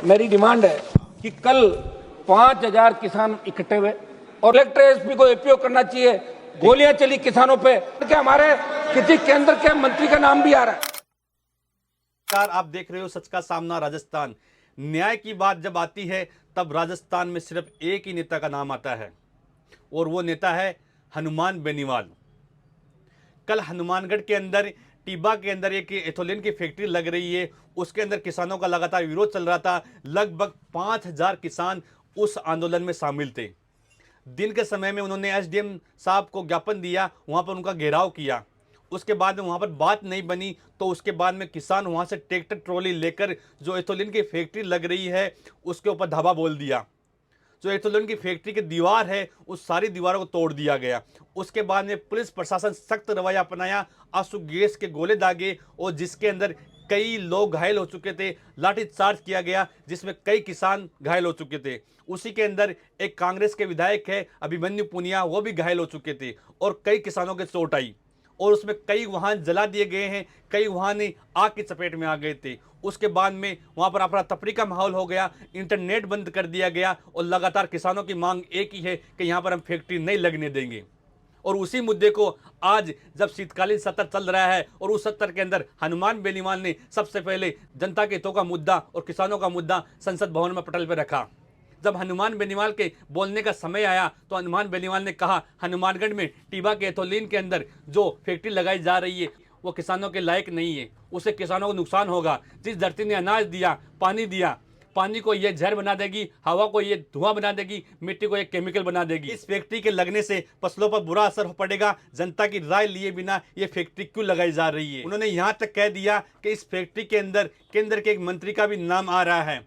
मेरी डिमांड है कि कल 5,000 किसान इकट्ठे हुए और कलेक्टर एसपी को एपीओ करना चाहिए। गोलियां चली किसानों पे, क्या हमारे किसी केंद्र के मंत्री का नाम भी आ रहा है। आप देख रहे हो सच का सामना राजस्थान। न्याय की बात जब आती है तब राजस्थान में सिर्फ एक ही नेता का नाम आता है और वो नेता है हनुमान बेनीवाल। कल हनुमानगढ़ के अंदर टीबा के अंदर एक एथोलिन की फैक्ट्री लग रही है, उसके अंदर किसानों का लगातार विरोध चल रहा था। लगभग 5,000 किसान उस आंदोलन में शामिल थे। दिन के समय में उन्होंने एसडीएम साहब को ज्ञापन दिया, वहां पर उनका घेराव किया। उसके बाद में वहां पर बात नहीं बनी तो उसके बाद में किसान वहां से ट्रैक्टर ट्रॉली लेकर जो एथोलिन की फैक्ट्री लग रही है उसके ऊपर धावा बोल दिया। जो एथोलिन की फैक्ट्री की दीवार है उस सारी दीवारों को तोड़ दिया गया। उसके बाद में पुलिस प्रशासन सख्त रवैया अपनाया, आंसू गैस के गोले दागे और जिसके अंदर कई लोग घायल हो चुके थे। लाठीचार्ज किया गया जिसमें कई किसान घायल हो चुके थे। उसी के अंदर एक कांग्रेस के विधायक है अभिमन्यु पुनिया, वो भी घायल हो चुके थे और कई किसानों के चोट आई और उसमें कई वाहन जला दिए गए हैं, कई वाहन आग की चपेट में आ गए थे। उसके बाद में वहां पर अफरा तफरी का माहौल हो गया, इंटरनेट बंद कर दिया गया और लगातार किसानों की मांग एक ही है कि यहां पर हम फैक्ट्री नहीं लगने देंगे। और उसी मुद्दे को आज जब शीतकालीन सत्र चल रहा है और उस सत्र के अंदर हनुमान बेनीवाल ने सबसे पहले जनता के हितों का मुद्दा और किसानों का मुद्दा संसद भवन में पटल पर रखा। जब हनुमान बेनीवाल के बोलने का समय आया तो हनुमान बेनीवाल ने कहा हनुमानगढ़ में टीबा के एथोलिन के अंदर जो फैक्ट्री लगाई जा रही है वो किसानों के लायक नहीं है, उससे किसानों को नुकसान होगा। जिस धरती ने अनाज दिया, पानी को ये जहर बना देगी, हवा को ये धुआं बना देगी, मिट्टी को ये केमिकल बना देगी। इस फैक्ट्री के लगने से फसलों पर बुरा असर पड़ेगा। जनता की राय लिए बिना ये फैक्ट्री क्यों लगाई जा रही है। उन्होंने यहाँ तक कह दिया कि इस फैक्ट्री के अंदर केंद्र के एक मंत्री का भी नाम आ रहा है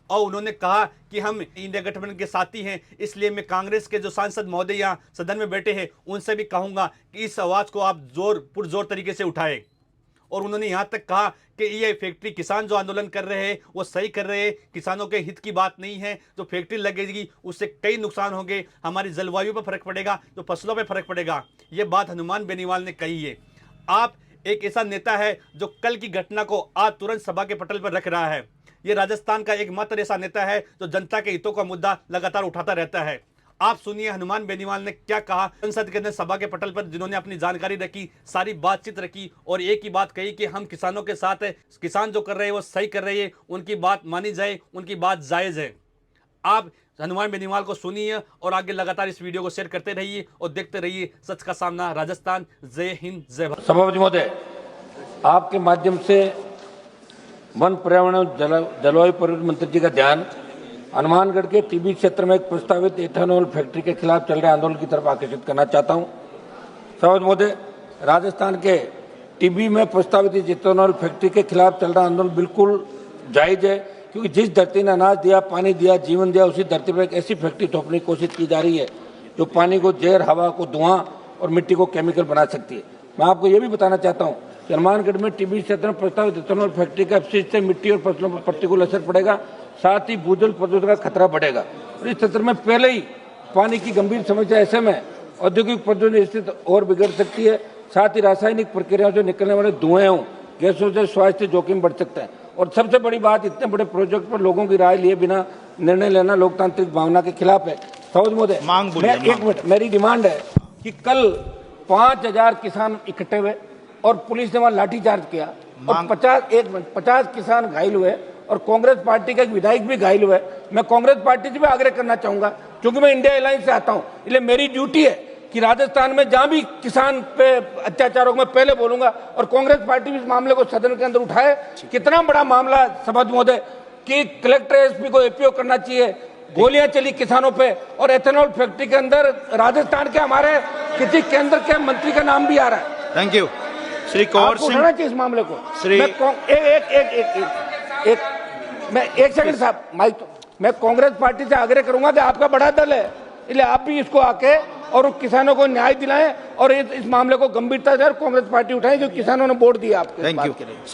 और उन्होंने कहा कि हम इंडिया गठबंधन के साथी हैं, इसलिए मैं कांग्रेस के जो सांसद महोदय यहाँ सदन में बैठे हैं उनसे भी कहूँगा कि इस आवाज़ को आप पुरजोर तरीके से उठाएं। और उन्होंने यहाँ तक कहा कि ये फैक्ट्री किसान जो आंदोलन कर रहे हैं वो सही कर रहे हैं, किसानों के हित की बात नहीं है। जो फैक्ट्री लगेगी उससे कई नुकसान होंगे, हमारी जलवायु पर फर्क पड़ेगा, जो फसलों पर फर्क पड़ेगा। ये बात हनुमान बेनीवाल ने कही है। आप एक ऐसा नेता है जो कल की घटना को आज तुरंत सभा के पटल पर रख रहा है। ये राजस्थान का एकमात्र ऐसा नेता है जो जनता के हितों का मुद्दा लगातार उठाता रहता है। आप सुनिए हनुमान बेनीवाल ने क्या कहा संसद के अंदर सभा के पटल पर, जिन्होंने अपनी जानकारी रखी, सारी बातचीत रखी और एक ही बात कही कि हम किसानों के साथ है, किसान जो कर रहे हैं वो सही कर रहे हैं, उनकी बात मानी जाए, उनकी बात जायज़ है। आप हनुमान बेनीवाल को सुनिए और आगे लगातार इस वीडियो को शेयर करते रहिए और देखते रहिए सच का सामना राजस्थान। जय हिंद, जय भारत। सभापति महोदय, आपके माध्यम से वन पर्यावरण जलवायु परिवर्तन मंत्री जी का ध्यान हनुमानगढ़ के टीबी क्षेत्र में एक प्रस्तावित एथेनॉल फैक्ट्री के खिलाफ चल रहे आंदोलन की तरफ आकर्षित करना चाहता हूं। सभापति महोदय, राजस्थान के टीबी में प्रस्तावित एथेनॉल फैक्ट्री के खिलाफ चल रहा आंदोलन बिल्कुल जायज है, क्योंकि जिस धरती ने अनाज दिया, पानी दिया, जीवन दिया, उसी धरती पर एक ऐसी फैक्ट्री थोपने की कोशिश की जा रही है जो पानी को जहर, हवा को धुआं और मिट्टी को केमिकल बना सकती है। मैं आपको ये भी बताना चाहता हूँ कि हनुमानगढ़ में टीबी क्षेत्र में प्रस्तावित एथेनॉल फैक्ट्री का अपशिष्ट से मिट्टी और फसलों पर प्रतिकूल असर पड़ेगा, साथ ही भूजल प्रदूषण का खतरा बढ़ेगा। और इस क्षेत्र में पहले ही पानी की गंभीर समस्या, ऐसे में औद्योगिक प्रदूषण स्थिति और बिगड़ सकती है। साथ ही रासायनिक प्रक्रियाओं से निकलने वाले धुएं, गैसों से स्वास्थ्य जोखिम बढ़ सकता है। और सबसे बड़ी बात, इतने बड़े प्रोजेक्ट पर लोगों की राय लिए बिना निर्णय लेना लोकतांत्रिक भावना के खिलाफ है। सभापति महोदय, एक मिनट, मेरी डिमांड है कि कल 5,000 किसान इकट्ठे हुए और पुलिस ने वहां लाठीचार्ज किया और 50 किसान घायल हुए और कांग्रेस पार्टी का एक विधायक भी घायल हुए। मैं कांग्रेस पार्टी से भी आग्रह करना चाहूंगा, क्योंकि मैं इंडिया अलायंस से आता हूं, इसलिए मेरी ड्यूटी है कि राजस्थान में जहां भी किसान पे अत्याचारों को मैं पहले बोलूंगा और कांग्रेस पार्टी भी इस मामले को सदन के अंदर उठाए। कितना बड़ा मामला सभापति महोदय कि कलेक्टर एसपी को एपीओ करना चाहिए। गोलियां चली किसानों पे और एथेनॉल फैक्ट्री के अंदर राजस्थान के हमारे किसी केंद्र के मंत्री का नाम भी आ रहा है। Thank you Shri Kaur Singh. उठाना चाहिए इस मामले को। मैं एक सेकंड साहब, माइक, मैं कांग्रेस पार्टी से आग्रह करूंगा कि आपका बड़ा दल है, इसलिए आप भी इसको आके और किसानों को न्याय दिलाएं और इस मामले को गंभीरता से कांग्रेस पार्टी उठाएं, जो किसानों ने वोट दिया आपके। Thank you.